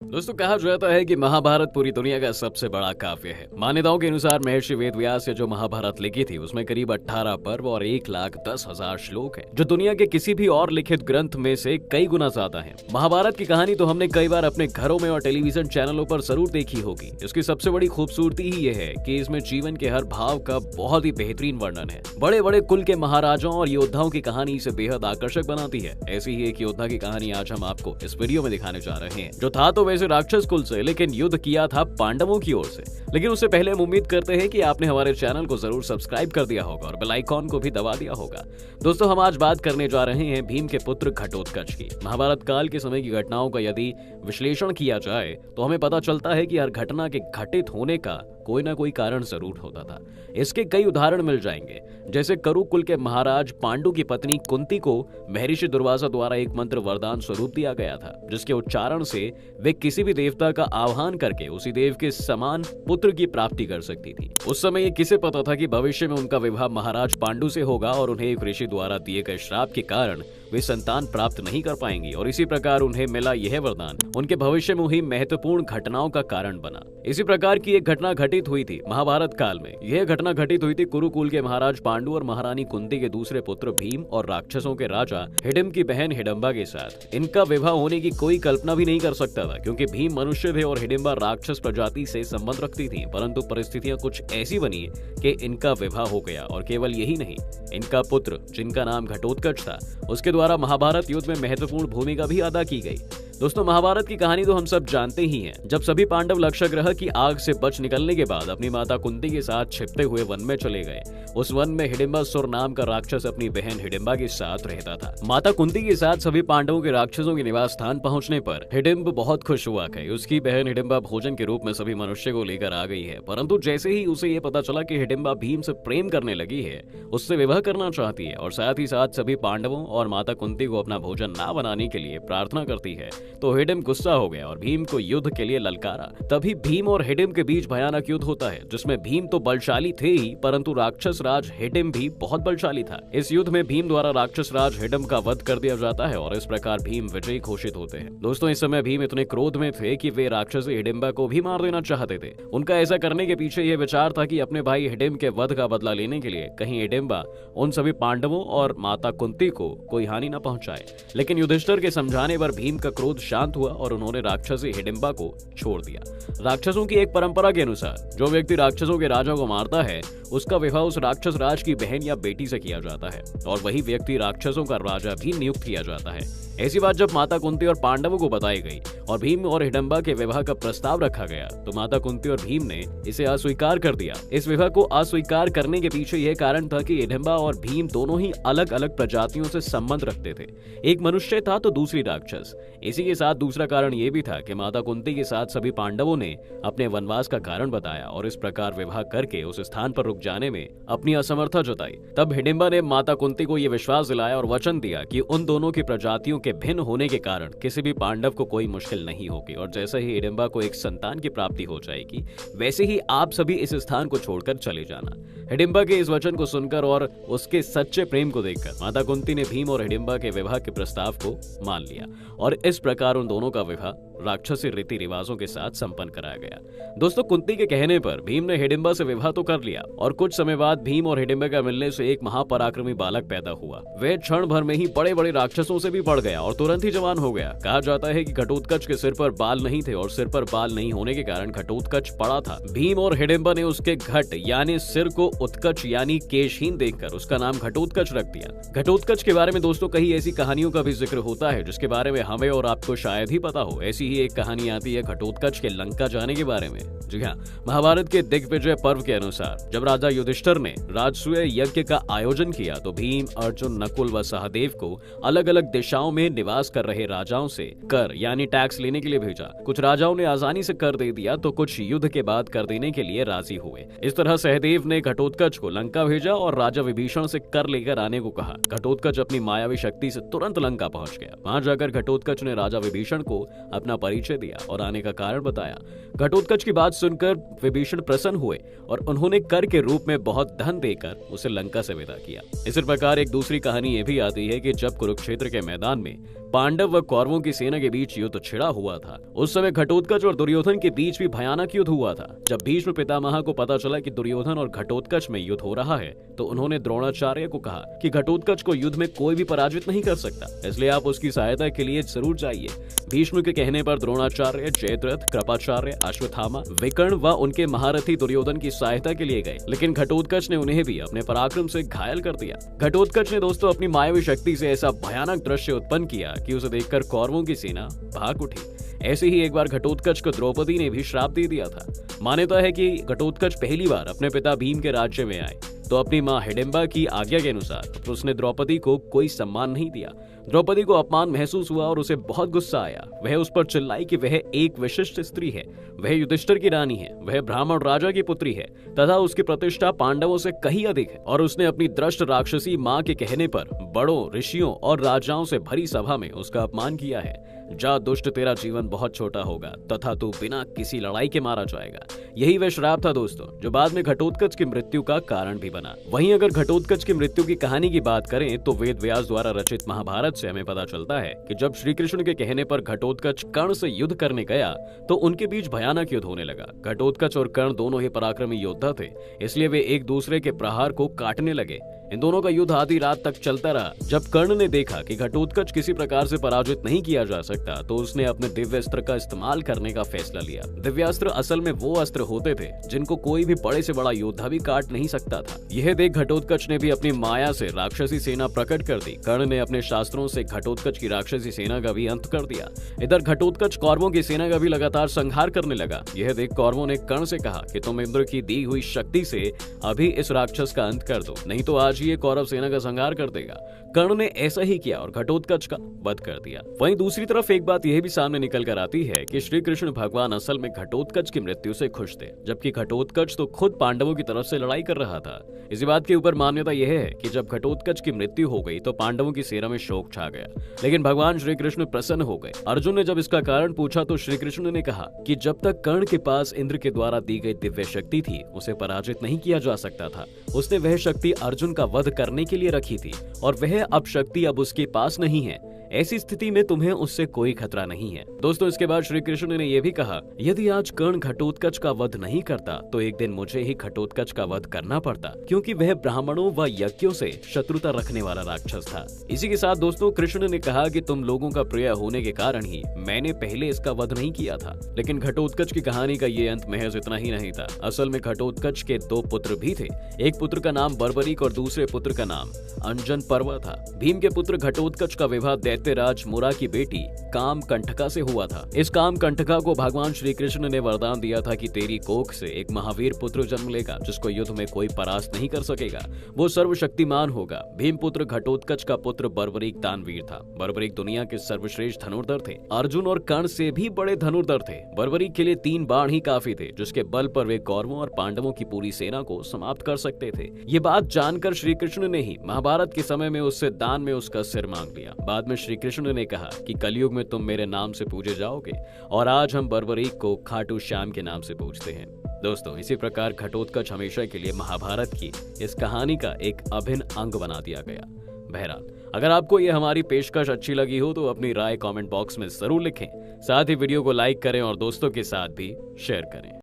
दोस्तों, कहा जाता है कि महाभारत पूरी दुनिया का सबसे बड़ा काव्य है। मान्यताओं के अनुसार महर्षि वेदव्यास ने जो महाभारत लिखी थी उसमें करीब 18 पर्व और 1,10,000 श्लोक हैं, जो दुनिया के किसी भी और लिखित ग्रंथ में से कई गुना ज्यादा हैं। महाभारत की कहानी तो हमने कई बार अपने घरों में और टेलीविजन चैनलों पर जरूर देखी होगी। इसकी सबसे बड़ी खूबसूरती ही ये है कि इसमें जीवन के हर भाव का बहुत ही बेहतरीन वर्णन है। बड़े बड़े कुल के महाराजाओं और योद्धाओं की कहानी इसे बेहद आकर्षक बनाती है। ऐसी ही एक योद्धा की कहानी आज हम आपको इस वीडियो में दिखाने जा रहे हैं, जो था तो वैसे राक्षस कुल से, लेकिन युद्ध किया था पांडवों की ओर से। लेकिन उससे पहले हम उम्मीद करते हैं कि आपने हमारे चैनल को जरूर सब्सक्राइब कर दिया होगा और बेल आइकॉन को भी दबा दिया होगा। दोस्तों, हम आज बात करने जा रहे हैं भीम के पुत्र घटोत्कच की। महाभारत काल के समय की घटनाओं का यदि विश्लेषण किया जाए तो हमें पता चलता है कि हर घटना के घटित होने का कोई ना कोई कारण जरूर होता था। इसके कई उदाहरण मिल जाएंगे, जैसे करु कुल के महाराज पांडु की पत्नी कुंती को महर्षि दुर्वासा द्वारा एक मंत्र वरदान स्वरूप दिया गया था, जिसके उच्चारण से वे किसी भी देवता का आह्वान करके उसी देव के समान पुत्र की प्राप्ति कर सकती थी। उस समय ये किसे पता था कि भविष्य में उनका विवाह महाराज पांडु से होगा और उन्हें एक ऋषि द्वारा दिए गए श्राप के कारण वे संतान प्राप्त नहीं कर पाएंगी, और इसी प्रकार उन्हें मिला यह वरदान उनके भविष्य में हुई महत्वपूर्ण घटनाओं का कारण बना। इसी प्रकार की एक घटना घटित हुई थी महाभारत काल में। यह घटना घटित हुई थी कुरुकुल के महाराज पांडु और महारानी कुंती के दूसरे पुत्र भीम और राक्षसों के राजा हिडिंब की बहन हिडिंबा के साथ। इनका विवाह होने की कोई कल्पना भी नहीं कर सकता था, क्योंकि भीम मनुष्य थे और हिडिंबा राक्षस प्रजाति से संबंध रखती थी। परंतु परिस्थितियां कुछ ऐसी बनी कि इनका विवाह हो गया, और केवल यही नहीं, इनका पुत्र जिनका नाम घटोत्कच था, उसके द्वारा महाभारत युद्ध में महत्वपूर्ण भूमिका भी अदा की गई। दोस्तों, महाभारत की कहानी तो हम सब जानते ही हैं। जब सभी पांडव लक्षग्रह की आग से बच निकलने के बाद अपनी माता कुंती के साथ छिपते हुए वन में चले गए। उस वन में हिडिंबासुर नाम का राक्षस अपनी बहन हिडिंबा के साथ रहता था। माता कुंती के साथ सभी पांडवों के राक्षसों के निवास स्थान पहुंचने पर हिडिंब बहुत खुश हुआ कि उसकी बहन हिडिंबा भोजन के रूप में सभी मनुष्य को लेकर आ गई है। परंतु जैसे ही उसे ये पता चला कि हिडिंबा भीम से प्रेम करने लगी है, उससे विवाह करना चाहती है और साथ ही साथ सभी पांडवों और माता कुंती को अपना भोजन ना बनाने के लिए प्रार्थना करती है, तो हिडिंब गुस्सा हो गया और भीम को युद्ध के लिए ललकारा। तभी भीम और हिडिंब के बीच भयानक युद्ध होता है, जिसमें भीम तो बलशाली थे ही, परंतु राक्षस राज हिडिंब भी बहुत बलशाली था। इस युद्ध में भीम द्वारा राक्षस राज हिडिंब का वध कर दिया जाता है और इस प्रकार भीम विजयी घोषित होते हैं। दोस्तों, इस समय भीम इतने क्रोध में थे कि वे राक्षसी हिडिंबा को भी मार देना चाहते थे। उनका ऐसा करने के पीछे यह विचार था कि अपने भाई हिडिंब के वध का बदला लेने के लिए कहीं हिडिंबा उन सभी पांडवों और माता कुंती को कोई हानि न पहुंचाए। लेकिन युधिष्ठिर के समझाने पर भीम का क्रोध शांत हुआ और उन्होंने राक्षसी हिडिंबा को छोड़ दिया। राक्षसों की एक परंपरा के अनुसार जो व्यक्ति राक्षसों के राजा को मारता है, उसका विवाह उस राक्षस राज की बहन या बेटी से किया जाता है और वही व्यक्ति राक्षसों का राजा भी नियुक्त किया जाता है। ऐसी बात जब माता कुंती और पांडवों को बताई गई और भीम और हिडिंबा के विवाह का प्रस्ताव रखा गया, तो माता कुंती और भीम ने इसे अस्वीकार कर दिया। इस विवाह को अस्वीकार करने के पीछे यह कारण था कि हिडिंबा और भीम दोनों ही अलग अलग प्रजातियों से संबंध रखते थे। एक मनुष्य था तो दूसरी राक्षस। इसी के साथ दूसरा कारण यह भी था कि माता कुंती के साथ सभी पांडवों ने अपने वनवास का कारण बताया और इस प्रकार विवाह करके उस स्थान पर रुक जाने में अपनी असमर्थता जताई। तब हिडिंबा ने माता कुंती को यह विश्वास दिलाया और वचन दिया कि उन दोनों की प्रजातियों के भिन्न होने के कारण किसी भी पांडव को कोई मुश्किल नहीं होगी, और जैसे ही हिडिंबा को एक संतान की प्राप्ति हो जाएगी, वैसे ही आप सभी इस स्थान को छोड़कर चले जाना। हिडिंबा के इस वचन को सुनकर और उसके सच्चे प्रेम को देखकर माता कुंती ने भीम और हिडिंबा के विवाह के प्रस्ताव को मान लिया और इस प्रकार उन दोनों का विवाह राक्षसी रीति रिवाजों के साथ संपन्न कराया गया। दोस्तों, कुंती के कहने पर भीम ने हिडिंबा से विवाह तो कर लिया और कुछ समय बाद भीम और हिडिंबा का मिलने से एक महापराक्रमी बालक पैदा हुआ। वह क्षण भर में ही बड़े बड़े राक्षसों से भी बढ़ गया और तुरंत ही जवान हो गया। कहा जाता है कि घटोत्कच के सिर पर बाल नहीं थे और सिर पर बाल नहीं होने के कारण घटोत्कच पड़ा था। भीम और हिडिंबा ने उसके घट यानी सिर को उत्कच यानी केशहीन देखकर उसका नाम घटोत्कच रख दिया। घटोत्कच के बारे में दोस्तों कई ऐसी कहानियों का भी जिक्र होता है जिसके बारे में हमें और आपको शायद ही पता हो। ऐसी ही एक कहानी आती है घटोत्कच के लंका जाने के बारे में। जी हाँ, महाभारत के दिग्विजय पर्व के अनुसार जब राजा युधिष्ठिर ने राजसूय यज्ञ का आयोजन किया तो भीम, अर्जुन, नकुल व सहदेव को अलग अलग दिशाओं में निवास कर रहे राजाओं से कर यानी टैक्स लेने के लिए भेजा। कुछ राजाओं ने आसानी से कर दे दिया तो कुछ युद्ध के बाद कर देने के लिए राजी हुए। इस तरह सहदेव ने घटोत्कच को लंका भेजा और राजा विभीषण से कर लेकर आने को कहा। घटोत्कच अपनी मायावी शक्ति से तुरंत लंका पहुंच गया। वहां जाकर घटोत्कच ने राजा विभीषण को अपना परिचय दिया और आने का कारण बताया। घटोत्कच की बात सुनकर विभीषण प्रसन्न हुए और उन्होंने कर के रूप में बहुत धन देकर उसे लंका से विदा किया। इसी प्रकार एक दूसरी कहानी ये भी आती है कि जब कुरुक्षेत्र के मैदान में पांडव व कौरवों की सेना के बीच युद्ध छिड़ा हुआ था। उस समय घटोत्कच और दुर्योधन के बीच भी भयानक युद्ध हुआ था। जब भीष्म पितामह को पता चला कि दुर्योधन और घटोत्कच में युद्ध हो रहा है तो उन्होंने द्रोणाचार्य को कहा कि घटोत्कच को युद्ध में कोई भी पराजित नहीं कर सकता, इसलिए आप उसकी सहायता के लिए जरूर जाइए। भीष्म के कहने पर द्रोणाचार्य, जयद्रथ, कृपाचार्य, अश्वत्थामा, विकर्ण व उनके महारथी दुर्योधन की सहायता के लिए गए, लेकिन घटोत्कच ने उन्हें भी अपने पराक्रम से घायल कर दिया। घटोत्कच ने दोस्तों अपनी मायावी शक्ति से ऐसा भयानक दृश्य उत्पन्न किया कि उसे देखकर कौरवों की सेना भाग उठी। ऐसे ही एक बार घटोत्कच को द्रौपदी ने भी श्राप दे दिया था। मान्यता है कि घटोत्कच पहली बार अपने पिता भीम के राज्य में आए तो अपनी मां हिडिंबा की आज्ञा के अनुसार उसने द्रौपदी को कोई सम्मान नहीं दिया। द्रौपदी को अपमान महसूस हुआ और उसे बहुत गुस्सा आया। वह उस पर चिल्लाई कि वह एक विशिष्ट स्त्री है, वह युधिष्ठिर की रानी है, वह ब्राह्मण राजा की पुत्री है तथा उसकी प्रतिष्ठा पांडवों से कहीं अधिक है। और उसने अपनी दृष्ट राक्षसी मां के कहने पर बड़ों, ऋषियों और राजाओं से भरी सभा में उसका अपमान किया है। जा दुष्ट, तेरा जीवन बहुत छोटा होगा तथा तू बिना किसी लड़ाई के मारा जाएगा। यही वह श्राप था दोस्तों जो बाद में घटोत्कच की मृत्यु का कारण भी बना। वहीं अगर घटोत्कच की मृत्यु की कहानी की बात करें तो वेद व्यास द्वारा रचित महाभारत से हमें पता चलता है कि जब श्री कृष्ण के कहने पर घटोत्कच कर्ण से युद्ध करने गया तो उनके बीच भयानक युद्ध होने लगा। घटोत्कच और कर्ण दोनों ही पराक्रमी योद्धा थे, इसलिए वे एक दूसरे के प्रहार को काटने लगे। इन दोनों का युद्ध आधी रात तक चलता रहा। जब कर्ण ने देखा कि घटोत्कच किसी प्रकार से पराजित नहीं किया जा सकता तो उसने अपने दिव्यास्त्र का इस्तेमाल करने का फैसला लिया। दिव्यास्त्र असल में वो अस्त्र होते थे जिनको कोई भी बड़े से बड़ा योद्धा भी काट नहीं सकता था। यह देख घटोत्कच ने भी अपनी माया से राक्षसी सेना प्रकट कर दी। कर्ण ने अपने शास्त्रों से घटोत्कच की राक्षसी सेना का भी अंत कर दिया। इधर घटोत्कच कौरवों की सेना का भी लगातार संहार करने लगा। यह देख कौरवों ने कर्ण से कहा कि तुम इंद्र की दी हुई शक्ति से अभी इस राक्षस का अंत कर दो, नहीं तो आज ये कौरव सेना का संहार कर देगा। कर्ण ने ऐसा ही किया और घटोत्कच का वध कर दिया। वहीं दूसरी तरफ एक बात यह भी सामने निकल कर आती है कि श्री कृष्ण भगवान असल में घटोत्कच की मृत्यु से खुश थे, जबकि घटोत्कच तो खुद पांडवों की तरफ से लड़ाई कर रहा था। इसी बात के ऊपर मान्यता यह है कि जब घटोत्कच की मृत्यु हो गई तो पांडवों की सेना में शोक छा गया, लेकिन भगवान श्री कृष्ण प्रसन्न हो गए। अर्जुन ने जब इसका कारण पूछा तो श्री कृष्ण ने कहा कि जब तक कर्ण के पास इंद्र के द्वारा दी गई दिव्य शक्ति थी उसे पराजित नहीं किया जा सकता था। उसने वह शक्ति अर्जुन का वध करने के लिए रखी थी और वह अब शक्ति अब उसके पास नहीं है। ऐसी स्थिति में तुम्हें उससे कोई खतरा नहीं है। दोस्तों इसके बाद श्री कृष्ण ने यह भी कहा, यदि आज कर्ण घटोत्कच का वध नहीं करता तो एक दिन मुझे ही घटोत्कच का वध करना पड़ता, क्योंकि वह ब्राह्मणों व यज्ञों से शत्रुता रखने वाला राक्षस था। इसी के साथ दोस्तों कृष्ण ने कहा कि तुम लोगों का प्रिय होने के कारण ही मैंने पहले इसका वध नहीं किया था। लेकिन घटोत्कच की कहानी का ये अंत महज इतना ही नहीं था। असल में घटोत्कच के दो पुत्र भी थे। एक पुत्र का नाम बर्बरीक और दूसरे पुत्र का नाम अंजन पर्व था। भीम के पुत्र घटोत्कच का विवाह दैत्यराज मुरा की बेटी काम कंठका से हुआ था। इस काम कंठका को भगवान श्री कृष्ण ने वरदान दिया था कि तेरी कोख से एक महावीर पुत्र जन्म लेगा जिसको युद्ध में कोई परास्त नहीं कर सकेगा, वो सर्वशक्तिमान होगा। भीम पुत्र घटोत्कच का पुत्र बर्बरीक दानवीर था। बर्बरीक दुनिया के सर्वश्रेष्ठ धनुर्धर थे। अर्जुन और कर्ण से भी बड़े धनुर्धर थे। बर्बरीक के लिए 3 बाण ही काफी थे जिसके बल पर वे कौरवों और पांडवों की पूरी सेना को समाप्त कर सकते थे। ये बात जानकर श्री कृष्ण ने ही महाभारत के समय में उससे दान में उसका सिर मांग लिया। बाद में श्री कृष्ण ने कहा कि कलयुग में तुम मेरे नाम से पूजे जाओगे और आज हम बर्बरीक को खाटू श्याम के नाम से पूजते हैं। दोस्तों इसी प्रकार घटोत्कच हमेशा के लिए महाभारत की इस कहानी का एक अभिन्न अंग बना दिया गया। बहरहाल अगर आपको ये हमारी पेशकश अच्छी लगी हो तो अपनी राय कमेंट बॉक्स में जरूर लिखें। साथ ही वीडियो को लाइक करें और दोस्तों के साथ भी शेयर करें।